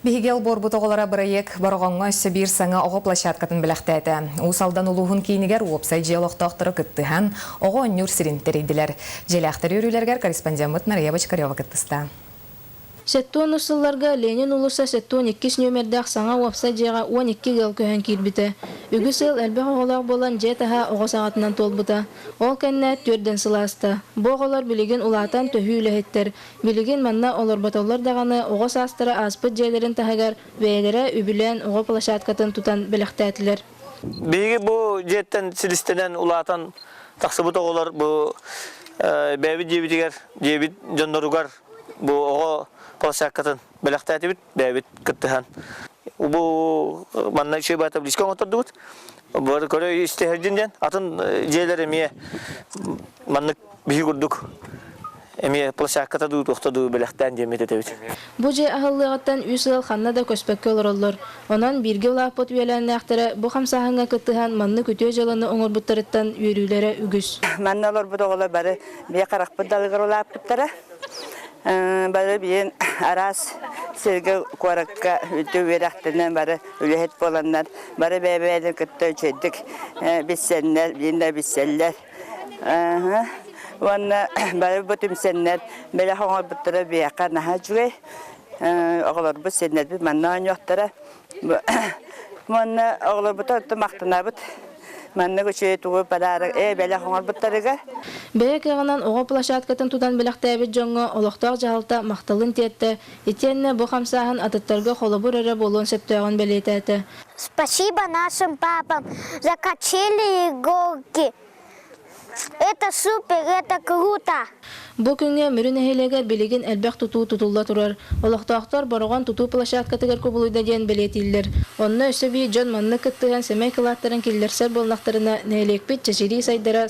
Бихигел борбутоголара проект бароғанға сөбір саңа оғы площадкатын біліқтәді. Усалдан улуғын кейінігер уопсай желоқтақтыры күттіған оғы өннюр сиринттерейділер. Желяқтыр үрілергер корреспондент Мария Бочкарева күттісті. Сеттон усылларга Ленин улуса сеттон 2 нөмердәк саңа уапса жеға 12 гел көһен кирбите. Үгүс ел әлбәқ оғылар болан жетаға оғы сағатынан толбыта. Ол кәнне төрден сыласты. Боғылар білеген улатан төхі үләхеттер. Білеген манна олар баталар дағаны оғы састыры аспыт жайларын тағагар вәйлері үбілен оғы площадкатын тутан біліқтәтілер. Биги бу жеттен силистенен улатан тақсыбыт оғылар бу бәбі жебітігер, жебіт жондаругар бу оғы площадкатын белектәти бит бәбит кыттыхан. Бу манна шөй бата близко отурдут. Бу көрө истехердинден атын жээлер эмие манны бии курдук. Эмие площадката ду токтоду белектән жемете. Бу же ахыллыгаттан үсел ханна да көспөккө олороллор. Онан бирге лапот үеләннәхтәре бу хамсаһанга кыттыхан манны күтө жоланы оңорбуттарыттан үйрүләре үгүс. Манналар бу доголар бары бия каракпы далыгыр лаптыптара. Бары биен арас сыргы коракка үтү верактенен бары үлехет боланнар бары бебелер кытты чөдүк биссеннер бинде бисселлер ванна бары бутумсеннер беле хоңор буттара бияка наха жүгө оглар бу сеннер би манна аньоктара манна оглар бутта мактанабыт манна көчө тугу парар беле хоңор буттарыга Бәйек ағынан оға площадкатын тудан біліқтәбет жоңға олықтақ жағалта мақталын тетті. Етенне бұл қамсағын атыттарға қолыбыр әрі болуын септіғын бәлетәті. Спасибо нашим папам за качели и горки. Это супер, это круто. Бұл күнге мүрін әйелегер білеген әлбәқ тұту тұтылла тұрар. Олықтақтар баруған тұту площадкатығыр көбілуйда ден бәлетелдер. Онына өсі бей жон манны күттіған сәмей қылаттарын келдерсер болнақтарына нәйлекпет чәшері сайдара